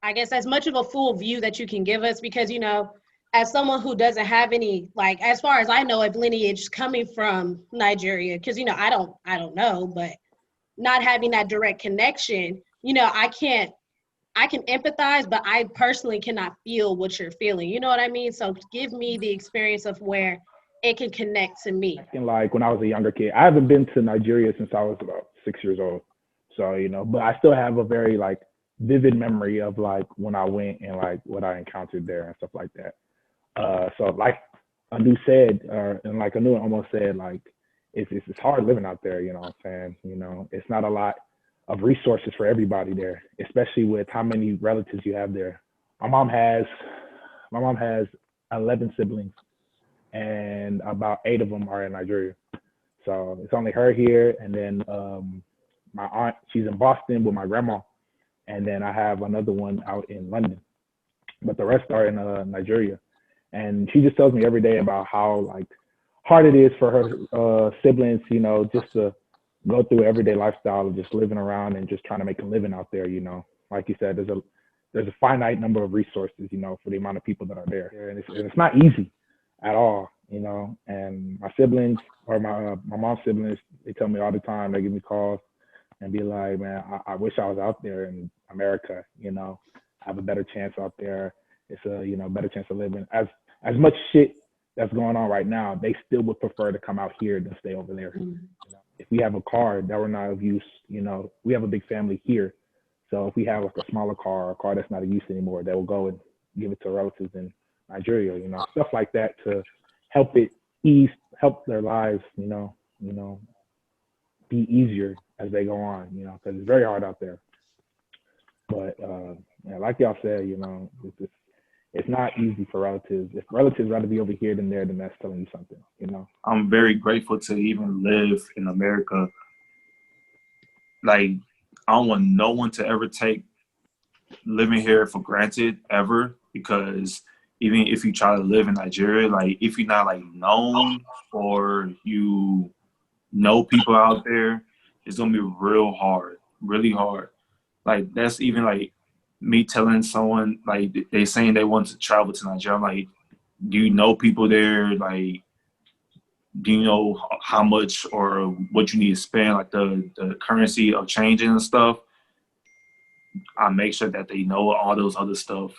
I guess, as much of a full view that you can give us, because, you know, as someone who doesn't have any, like, as far as I know of lineage coming from Nigeria, because, you know, I don't know, but not having that direct connection, you know, I can empathize, but I personally cannot feel what you're feeling. You know what I mean? So give me the experience of where it can connect to me. And like when I was a younger kid, I haven't been to Nigeria since I was about 6 years old. So, you know, but I still have a very like vivid memory of like when I went and like what I encountered there and stuff like that. So like Anu said, and like Anu almost said, like it's hard living out there. You know what I'm saying? You know, it's not a lot of resources for everybody there, especially with how many relatives you have there. My mom has my mom has 11 siblings, and about 8 of them are in Nigeria. So it's only her here, and then my aunt, she's in Boston with my grandma, and then I have another one out in London, but the rest are in Nigeria. And she just tells me every day about how like hard it is for her siblings, you know, just to go through everyday lifestyle of just living around and just trying to make a living out there. You know, like you said, there's a finite number of resources, you know, for the amount of people that are there, and it's not easy at all, you know. And my siblings or my mom's siblings, they tell me all the time. They give me calls and be like, man, I wish I was out there in America. You know, I have a better chance out there. It's a, you know, better chance of living. As much shit that's going on right now, they still would prefer to come out here than stay over there. Mm-hmm. You know? If we have a car that we're not of use, you know, we have a big family here. So if we have like a smaller car or a car that's not of use anymore, they will go and give it to relatives in Nigeria, you know, stuff like that to help it help their lives, you know, be easier as they go on, you know, because it's very hard out there. But yeah, like y'all said, you know, it's not easy for relatives. If relatives rather be over here than there, then that's telling you something, you know. I'm very grateful to even live in America. Like, I don't want no one to ever take living here for granted ever, because even if you try to live in Nigeria, like if you're not like known or you know people out there, it's gonna be real hard, really hard. Like that's even like me telling someone like they saying they want to travel to Nigeria. I'm like, do you know people there? Like, do you know how much or what you need to spend, like the currency of changing and stuff? I make sure that they know all those other stuff,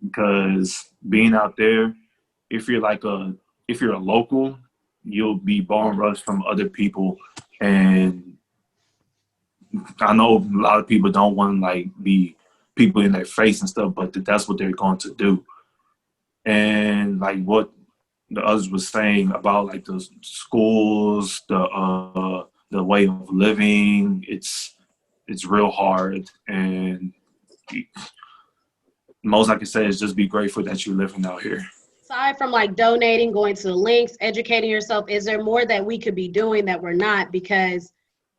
because being out there, if you're if you're a local, you'll be born rushed from other people. And I know a lot of people don't want to like be people in their face and stuff, but that's what they're going to do. And like what the others was saying about like the schools, the way of living, it's real hard. And most I can say is just be grateful that you're living out here. Aside from like donating, going to the links, educating yourself, is there more that we could be doing that we're not? Because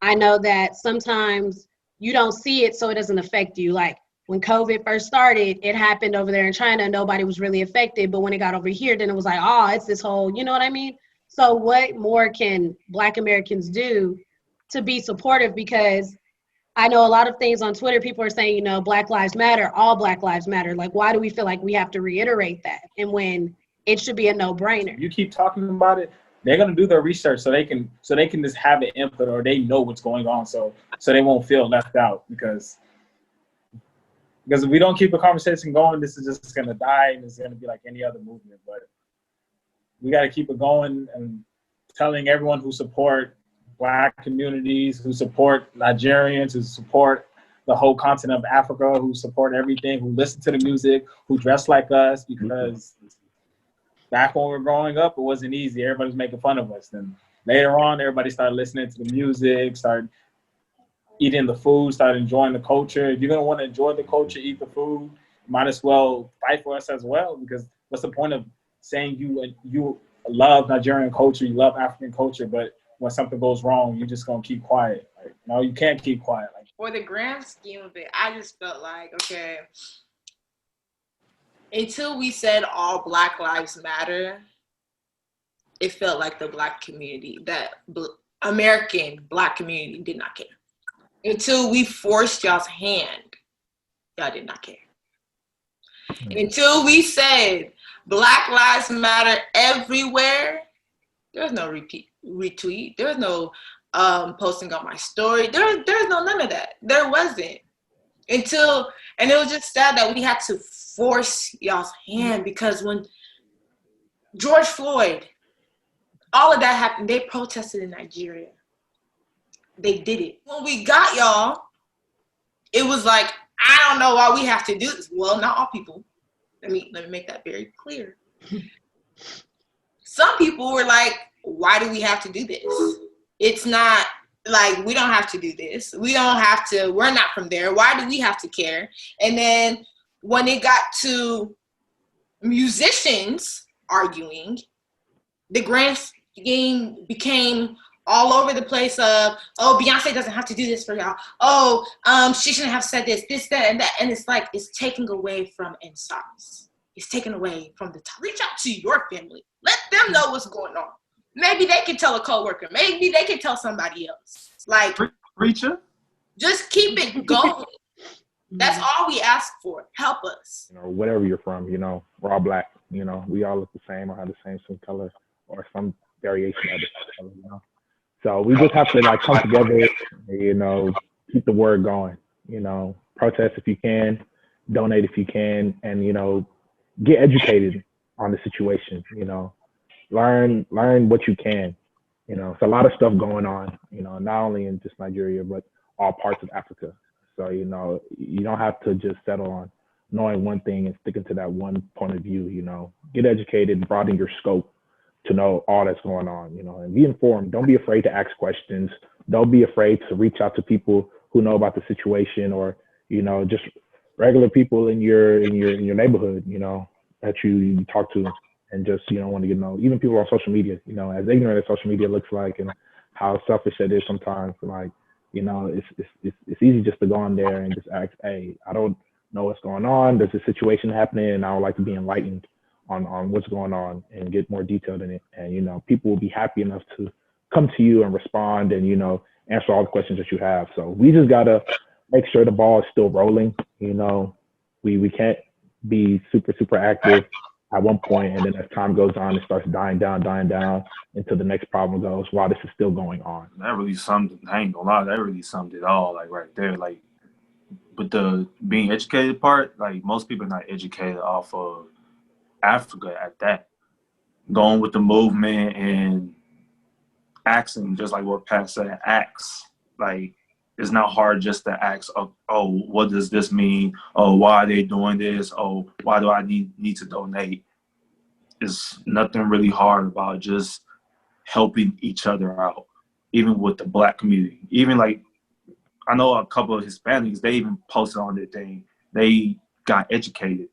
I know that sometimes you don't see it, so it doesn't affect you. Like when COVID first started, it happened over there in China, nobody was really affected. But when it got over here, then it was like, oh, it's this whole, you know what I mean? So what more can Black Americans do to be supportive? Because I know a lot of things on Twitter, people are saying, you know, Black Lives Matter, all Black Lives Matter. Like, why do we feel like we have to reiterate that? And when it should be a no-brainer. You keep talking about it, they're gonna do their research so they can just have an input, or they know what's going on, so they won't feel left out. Because if we don't keep the conversation going, this is just gonna die, and it's gonna be like any other movement. But we got to keep it going and telling everyone who support Black communities, who support Nigerians, who support the whole continent of Africa, who support everything, who listen to the music, who dress like us, because back when we were growing up, it wasn't easy. Everybody was making fun of us. Then later on, everybody started listening to the music, started eating the food, started enjoying the culture. If you're going to want to enjoy the culture, eat the food, you might as well fight for us as well, because what's the point of saying you love Nigerian culture, you love African culture, but when something goes wrong, you're just going to keep quiet. Like, no, you can't keep quiet. Like, for the grand scheme of it, I just felt like, okay, until we said all Black lives matter, it felt like the Black community, that American Black community did not care. Until we forced y'all's hand, y'all did not care. Until we said Black Lives Matter everywhere, there's no retweet. There's no posting on my story. There's no none of that. There wasn't. And it was just sad that we had to force y'all's hand, because when George Floyd, all of that happened, they protested in Nigeria. They did it. When we got y'all, it was like, I don't know why we have to do this. Well, not all people. Let me make that very clear. Some people were like, why do we have to do this? It's not like, we don't have to do this. We don't have to, we're not from there. Why do we have to care? And then when it got to musicians arguing, the grand game became all over the place of, oh, Beyonce doesn't have to do this for y'all. Oh, she shouldn't have said this, that, and that. And it's like, it's taking away from EndSARS. It's taken away from the top. Reach out to your family. Let them know what's going on. Maybe they can tell a coworker. Maybe they can tell somebody else. Like, Preacher? just keep it going. That's all we ask for. Help us. You know, whatever you're from, you know, we're all Black. You know, we all look the same or have the same skin color or some variation of the color, you know. So we just have to like come together, you know, keep the word going, you know, protest if you can, donate if you can, and, you know, get educated on the situation, you know, learn what you can, you know. It's a lot of stuff going on, you know, not only in just Nigeria, but all parts of Africa. So, you know, you don't have to just settle on knowing one thing and sticking to that one point of view, you know, get educated, broaden your scope to know all that's going on, you know, and be informed. Don't be afraid to ask questions. Don't be afraid to reach out to people who know about the situation, or, you know, just regular people in your neighborhood, you know, that you talk to, and just, you know, want to get to know, even people on social media, you know, as ignorant as social media looks like and how selfish it is sometimes, like, you know, it's easy just to go on there and just ask, hey, I don't know what's going on. There's a situation happening and I would like to be enlightened on what's going on and get more detailed in it. And, you know, people will be happy enough to come to you and respond and, you know, answer all the questions that you have. So we just got to make sure the ball is still rolling. You know, we can't be super active at one point, and then as time goes on, it starts dying down until the next problem goes while this is still going on. That really summed it. I ain't gonna lie, that really summed it all, like right there. Like, but the being educated part, like most people are not educated off of Africa at that. Going with the movement and asking, just like what Pat said, ask. Like, it's not hard just to ask, oh, what does this mean? Oh, why are they doing this? Oh, why do I need to donate? It's nothing really hard about just helping each other out, even with the Black community. Even like, I know a couple of Hispanics, they even posted on their thing. They got educated.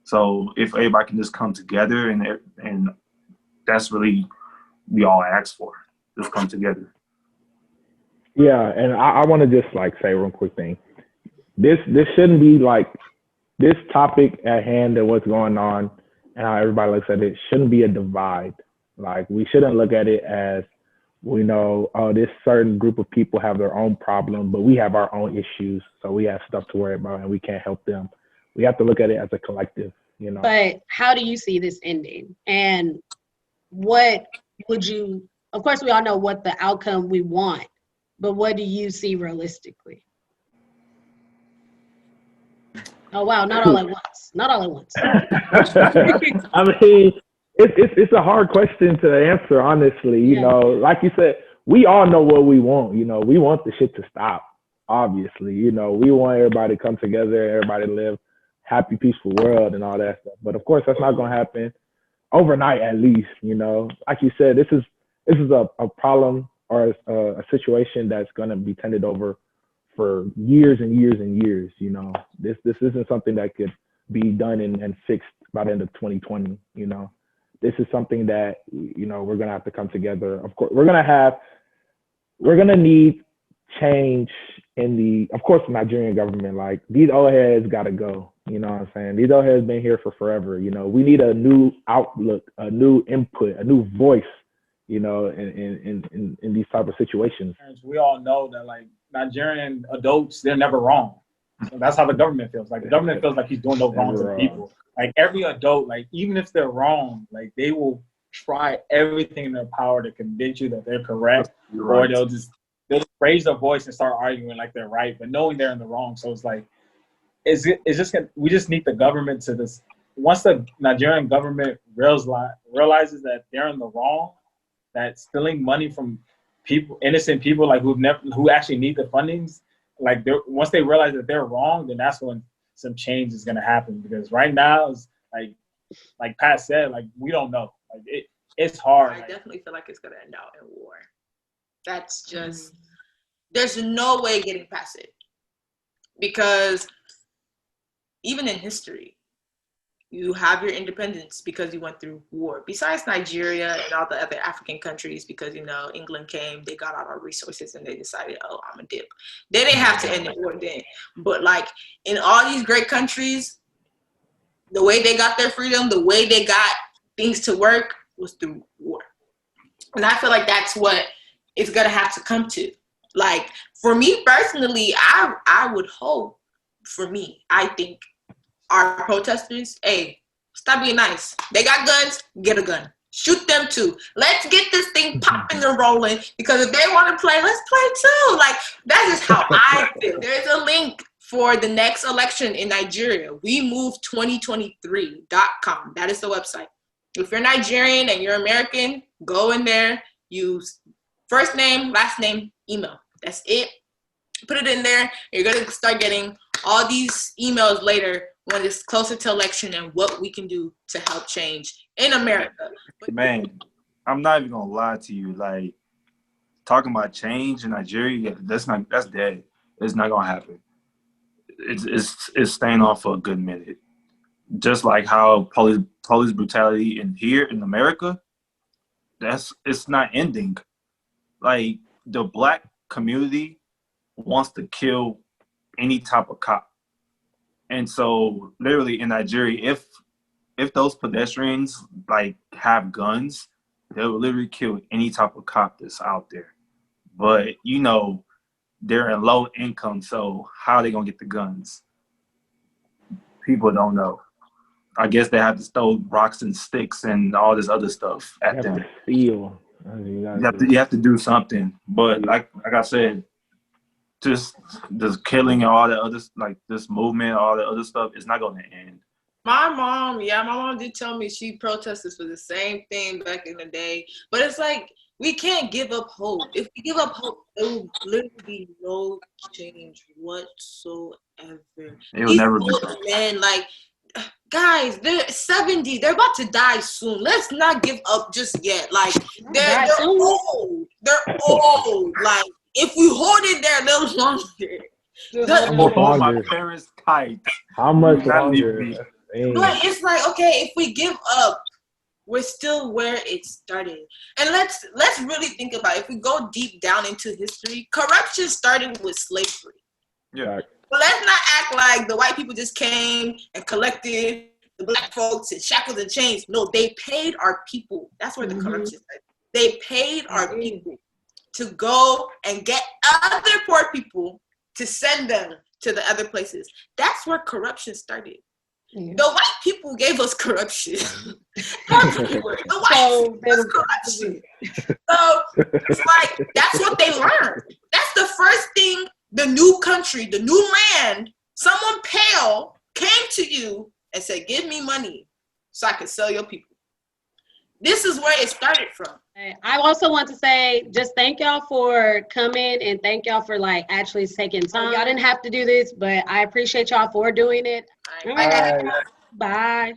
So if everybody can just come together, and that's really we all ask for, just come together. Yeah, and I want to just like say one quick thing. This shouldn't be like, this topic at hand and what's going on and how everybody looks at it shouldn't be a divide. Like, we shouldn't look at it as, we know, oh, this certain group of people have their own problem, but we have our own issues, so we have stuff to worry about and we can't help them. We have to look at it as a collective, you know. But how do you see this ending? And what would you, of course, we all know what the outcome we want, but what do you see realistically? Oh, wow, not all at once. Not all at once. I mean, it's a hard question to answer, honestly. You know, like you said, we all know what we want. You know, we want the shit to stop, obviously. You know, we want everybody to come together, everybody to live happy, peaceful world and all that stuff. But of course, that's not going to happen overnight, at least. You know, like you said, this is a problem or a situation that's going to be tended over for years and years and years. You know, this isn't something that could be done and fixed by the end of 2020. You know, this is something that, you know, we're going to have to come together. Of course, we're going to need change in the, of course, the Nigerian government. Like, these old heads got to go. You know what I'm saying? These old heads been here for forever. You know, we need a new outlook, a new input, a new voice, you know, in these type of situations. We all know that, like, Nigerian adults, they're never wrong. That's how the government feels. Like the government feels like he's doing no wrong to the people. Like every adult, like even if they're wrong, like they will try everything in their power to convince you that they're correct, or they'll just raise their voice and start arguing like they're right, but knowing they're in the wrong. So it's like, we just need the government to this. Once the Nigerian government realizes that they're in the wrong, that stealing money from people, innocent people, like who actually need the fundings, like once they realize that they're wrong, then that's when some change is gonna happen. Because right now, it's like Pat said, like we don't know. Like it's hard. I definitely feel like it's gonna end out in war. That's just there's no way getting past it, because even in history, you have your independence because you went through war. Besides Nigeria and all the other African countries, because, you know, England came, they got all our resources and they decided, oh, I'm a dip. They didn't have to end the war then. But like in all these great countries, the way they got their freedom, the way they got things to work was through war. And I feel like that's what it's gonna have to come to. Like for me personally, I would hope, for me, I think our protesters, hey, stop being nice. They got guns, get a gun. Shoot them too. Let's get this thing popping and rolling, because if they want to play, let's play too. Like, that's just how I feel. There's a link for the next election in Nigeria. WeMove2023.com. That is the website. If you're Nigerian and you're American, go in there, use first name, last name, email. That's it. Put it in there. You're going to start getting all these emails later when it's closer to election and what we can do to help change in America. Man, I'm not even gonna lie to you. Like, talking about change in Nigeria, that's dead. It's not gonna happen. It's staying on for a good minute. Just like how police brutality in here in America, it's not ending. Like, the Black community wants to kill any type of cop. And so literally in Nigeria, if those pedestrians like have guns, they'll literally kill any type of cop that's out there. But you know, they're in low income, so how are they gonna get the guns? People don't know. I guess they have to throw rocks and sticks and all this other stuff at them. Steal. You have to do something. But like I said, just killing and all that other, like this movement, all that other stuff, it's not going to end. My mom did tell me she protested for the same thing back in the day. But it's like, we can't give up hope. If we give up hope, there will literally be no change whatsoever. It will never be. Men, like, guys, they're 70. They're about to die soon. Let's not give up just yet. Like, they're old. They're old. Like, if we hold it there a little longer. I'm gonna hold my parents tight. How much longer? But it's like, okay, if we give up, we're still where it started. And let's really think about it. If we go deep down into history, corruption started with slavery. Yeah. But let's not act like the white people just came and collected the Black folks in shackles and chains. No, they paid our people. That's where the corruption started. They paid our people to go and get other poor people to send them to the other places. That's where corruption started. Yeah. The white people gave us corruption. The white people gave us corruption. So it's like, that's what they learned. That's the first thing the new country, the new land, someone pale came to you and said, give me money so I can sell your people. This is where it started from. I also want to say, just thank y'all for coming and thank y'all for like actually taking time. Y'all didn't have to do this, but I appreciate y'all for doing it. Bye. Bye.